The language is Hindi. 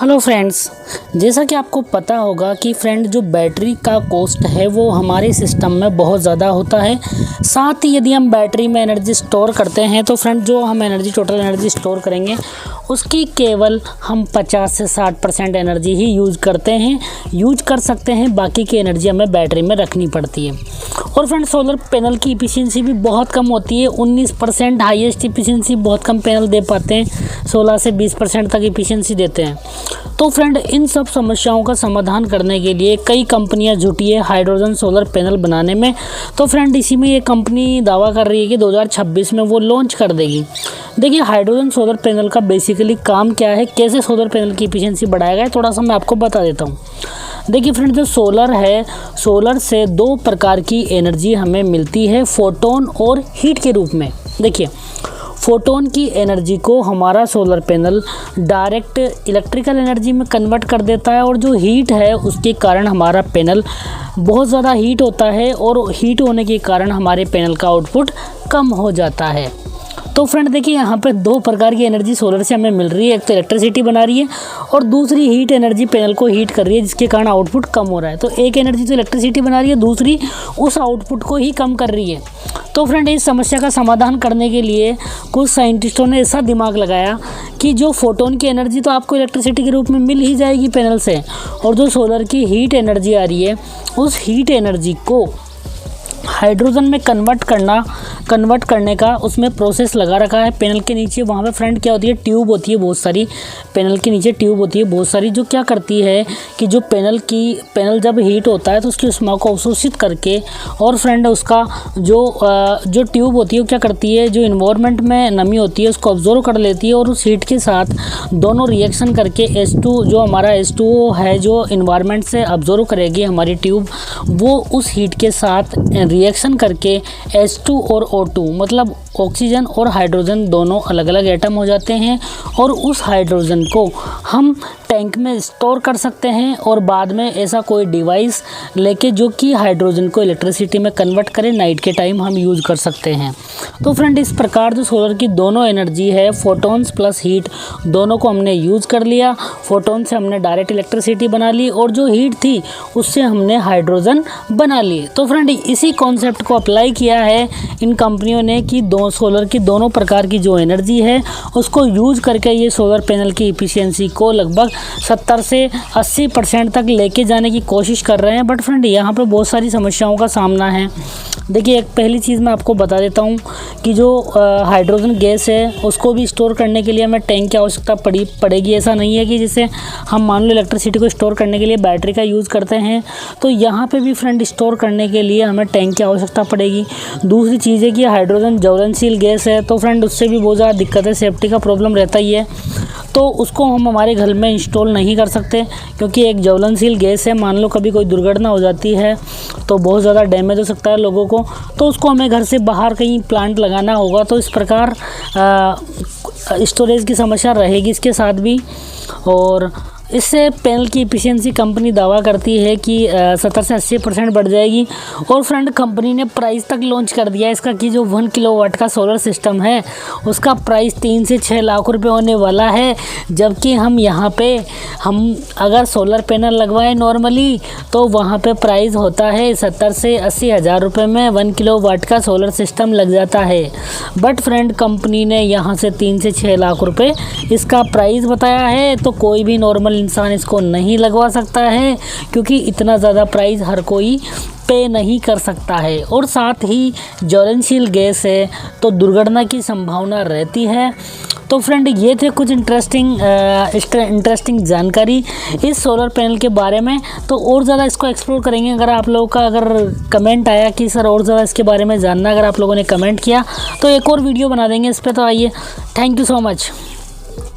हेलो फ्रेंड्स, जैसा कि आपको पता होगा कि फ्रेंड जो बैटरी का कॉस्ट है वो हमारे सिस्टम में बहुत ज़्यादा होता है। साथ ही यदि हम बैटरी में एनर्जी स्टोर करते हैं तो फ्रेंड जो हम एनर्जी टोटल एनर्जी स्टोर करेंगे उसकी केवल हम 50 से 60% एनर्जी ही यूज कर सकते हैं। बाकी की एनर्जी हमें बैटरी में रखनी पड़ती है। और फ्रेंड सोलर पैनल की इफिशियंसी भी बहुत कम होती है, 19% हाईएस्ट इफिशियंसी बहुत कम पैनल दे पाते हैं, 16 से 20% तक इफिशियंसी देते हैं। तो फ्रेंड इन सब समस्याओं का समाधान करने के लिए कई कंपनियां जुटी है हाइड्रोजन सोलर पैनल बनाने में। तो फ्रेंड इसी में ये कंपनी दावा कर रही है कि 2026 में वो लॉन्च कर देगी। देखिए हाइड्रोजन सोलर पैनल का बेसिकली काम क्या है, कैसे सोलर पैनल की इफिशियंसी बढ़ाया गया है, थोड़ा सा मैं आपको बता देता हूँ। देखिए फ्रेंड जो सोलर है, सोलर से दो प्रकार की एनर्जी हमें मिलती है, फोटोन और हीट के रूप में। देखिए फोटोन की एनर्जी को हमारा solar panel direct electrical energy में कन्वर्ट कर देता है, और जो हीट है उसके कारण हमारा पैनल बहुत ज़्यादा हीट होता है, और हीट होने के कारण हमारे पैनल का आउटपुट कम हो जाता है। तो फ्रेंड देखिए यहाँ पे दो प्रकार की एनर्जी सोलर से हमें मिल रही है, एक तो इलेक्ट्रिसिटी बना रही है और दूसरी हीट एनर्जी पैनल को हीट कर रही है, जिसके कारण आउटपुट कम हो रहा है। तो एक एनर्जी तो इलेक्ट्रिसिटी बना रही है, दूसरी उस आउटपुट को ही कम कर रही है। तो फ्रेंड इस समस्या का समाधान करने के लिए कुछ साइंटिस्टों ने ऐसा दिमाग लगाया कि जो फोटोन की एनर्जी तो आपको इलेक्ट्रिसिटी के रूप में मिल ही जाएगी पैनल से, और जो सोलर की हीट एनर्जी आ रही है उस हीट एनर्जी को हाइड्रोजन में कन्वर्ट करने का उसमें प्रोसेस लगा रखा है पैनल के नीचे। वहाँ पे फ्रेंड क्या होती है, ट्यूब होती है बहुत सारी, पैनल के नीचे ट्यूब होती है बहुत सारी, जो क्या करती है कि जो पैनल जब हीट होता है तो उसकी उष्मा को अवशोषित करके, और फ्रेंड उसका जो ट्यूब होती है वो क्या करती है, जो इन्वायरमेंट में नमी होती है उसको ऑब्जर्व कर लेती है, और उस हीट के साथ दोनों रिएक्शन करके H2 जो हमारा H2O है जो इन्वायरमेंट से ऑब्जर्व करेगी हमारी ट्यूब, वो उस हीट के साथ रिएक्शन करके H2 और O2 मतलब ऑक्सीजन और हाइड्रोजन दोनों अलग अलग एटम हो जाते हैं, और उस हाइड्रोजन को हम टैंक में स्टोर कर सकते हैं, और बाद में ऐसा कोई डिवाइस लेके जो कि हाइड्रोजन को इलेक्ट्रिसिटी में कन्वर्ट करे, नाइट के टाइम हम यूज़ कर सकते हैं। तो फ्रेंड इस प्रकार जो सोलर की दोनों एनर्जी है, फोटोन्स प्लस हीट, दोनों को हमने यूज़ कर लिया। फोटोन से हमने डायरेक्ट इलेक्ट्रिसिटी बना ली, और जो हीट थी उससे हमने हाइड्रोजन बना लिए। तो फ्रेंड इसी कॉन्सेप्ट को अप्लाई किया है इन कंपनियों ने कि सोलर की दोनों प्रकार की जो एनर्जी है उसको यूज़ करके ये सोलर पैनल की इफिशियंसी को लगभग 70 से 80% तक लेके जाने की कोशिश कर रहे हैं। बट फ्रेंड यहाँ पर बहुत सारी समस्याओं का सामना है। देखिए एक पहली चीज़ मैं आपको बता देता हूँ कि जो हाइड्रोजन गैस है उसको भी स्टोर करने के लिए हमें टैंक की आवश्यकता पड़ेगी। ऐसा नहीं है कि जैसे हम मान लो इलेक्ट्रिसिटी को स्टोर करने के लिए बैटरी का यूज़ करते हैं, तो यहाँ पे भी फ्रेंड स्टोर करने के लिए हमें टैंक की आवश्यकता पड़ेगी। दूसरी चीज़ है कि हाइड्रोजन ज्वलनशील गैस है, तो फ्रेंड उससे भी बहुत ज़्यादा दिक्कत है, सेफ्टी का प्रॉब्लम रहता ही है। तो उसको हम हमारे घर में इंस्टॉल नहीं कर सकते, क्योंकि एक ज्वलनशील गैस है, मान लो कभी कोई दुर्घटना हो जाती है तो बहुत ज़्यादा डैमेज हो सकता है लोगों को, तो उसको हमें घर से बाहर कहीं प्लांट लगाना होगा। तो इस प्रकार स्टोरेज की समस्या रहेगी इसके साथ भी। और इससे पैनल की इफिशियंसी कंपनी दावा करती है कि 70 से 80% बढ़ जाएगी। और फ्रेंड कंपनी ने प्राइस तक लॉन्च कर दिया इसका कि जो 1 किलोवाट का सोलर सिस्टम है उसका प्राइस 3 से 6 लाख रुपए होने वाला है। जबकि हम यहाँ पे अगर सोलर पैनल लगवाएं नॉर्मली तो वहाँ पे प्राइस होता है 70 से 80 हज़ार रुपये में 1 किलोवाट का सोलर सिस्टम लग जाता है। बट फ्रेंड कंपनी ने यहाँ से 3 से 6 लाख रुपये इसका प्राइस बताया है, तो कोई भी नॉर्मल इंसान इसको नहीं लगवा सकता है, क्योंकि इतना ज़्यादा प्राइस हर कोई पे नहीं कर सकता है। और साथ ही ज्वलनशील गैस है तो दुर्घटना की संभावना रहती है। तो फ्रेंड ये थे कुछ इंटरेस्टिंग जानकारी इस सोलर पैनल के बारे में। तो और ज़्यादा इसको एक्सप्लोर करेंगे। अगर आप लोगों का कमेंट आया कि सर और ज़्यादा इसके बारे में जानना, अगर आप लोगों ने कमेंट किया तो एक और वीडियो बना देंगे इस पर। तो आइए, थैंक यू सो मच।